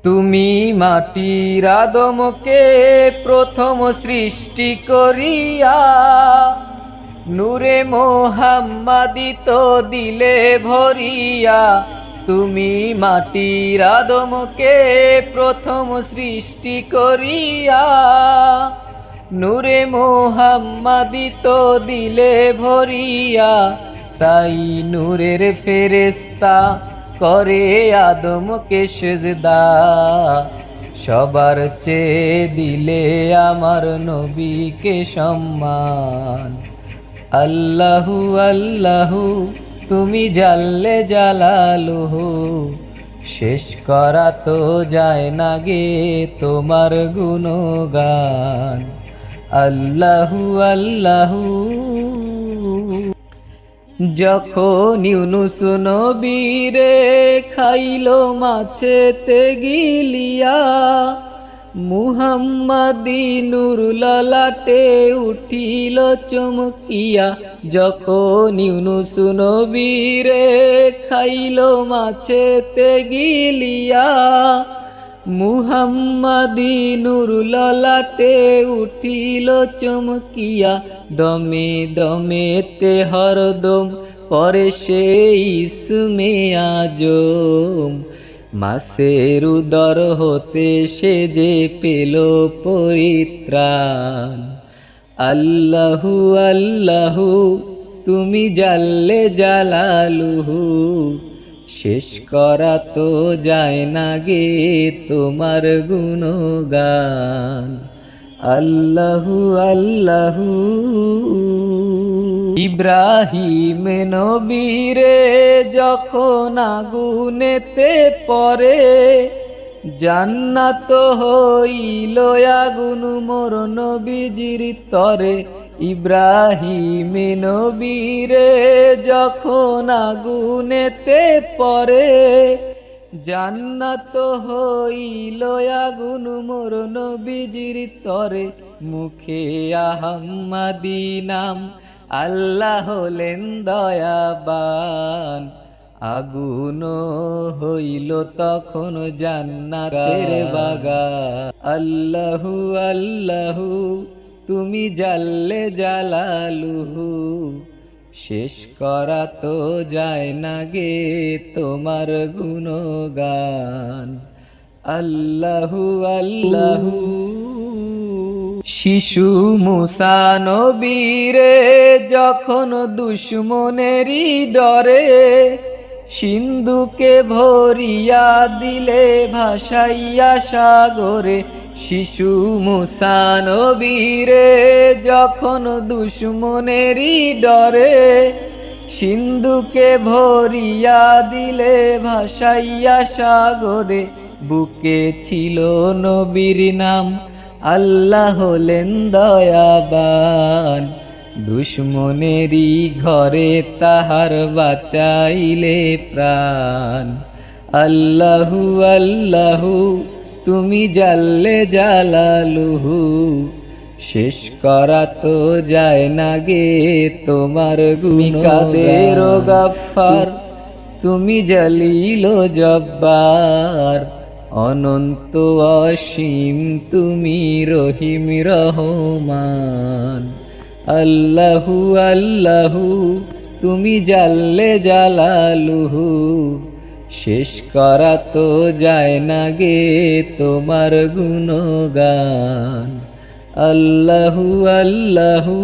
তুমি মাটির আদমকে প্রথম সৃষ্টি করিয়া নূরে মোহাম্মদিত দিলে ভরিয়া। তুমি মাটির আদমকে প্রথম সৃষ্টি করিয়া নূরে মোহাম্মদিত দিলে ভরিয়া। তাই নূরের ফেরেশতা করে আদমকে সেজদা। সবার চেয়ে দিলে আমার নবীকে সম্মান। আল্লাহু আল্লাহু তুমি জাল্লে জালালুহু, শেষ করা তো যায় না গে তোমার গুণগান। আল্লাহু আল্লাহু। যখন ইউনুস নবীরে খাইলো মাছেতে গিলিয়া, মুহাম্মাদি নূর ললাটে উঠিল চমকিয়া। যখন ইউনুস নবীরে খাইলো মাছেতে গিলিয়া, মুহাম্মাদি নূর ললাটে উঠিল চমকিয়া। দমে দমেতে হরদম পরে সে ইসমে আজম, মাসের উদর হতে সে যে পেল পরিত্রাণ। আল্লাহু আল্লাহু তুমি জাল্লে জালালুহু, শেষ করা তো যায় না গে তোমার গুণগান। আল্লাহু আল্লাহু। ইব্রাহিম নবীরে যখন আগুনেতে পড়ে, জান্নাত হইল আগুন মোর নবীজির তরে। ইব্রাহিম নবীরে যখন আগুনেতে পড়ে, জান্নাত হইল আগুন মোর নবীজির তরে। মুখে আহাম্মাদি নাম, আল্লাহ হলেন দয়াবান। আগুন হইল তখন জান্নাতের বাগান। আল্লাহু আল্লাহু তুমি জাল্লে জালালুহু, শেষ করা তো যায় না গে তোমার গুণগান। আল্লাহু আল্লাহু। শিশু মুসা নবীরে যখন দুশ্মনেরই ডরে, সিন্ধুকে ভরিয়া দিলে ভাসাইয়া সাগরে। শিশু মুসা নবীরে যখন দুশ্মনেরই ডরে, সিন্ধুকে ভরিয়া দিলে ভাসাইয়া সাগরে। বুকে ছিল নবীর নাম, আল্লাহ হলেন দয়াবান। দুশ্মনেরই ঘরে তাহার বাঁচাইলে প্রাণ। আল্লাহু আল্লাহু তুমি জাল্লে জালালুহু, শেষ করা তো যায় না গে তোমার গুণগানের গাফফার। তুমি জালিল জব্বার, অনন্ত অসীম তুমি রহিম রহমান। আল্লাহু আল্লাহু তুমি জাল্লে জালালুহু, শেষ করা তো যায় না গে তোমার গুণগান। আল্লাহু আল্লাহু।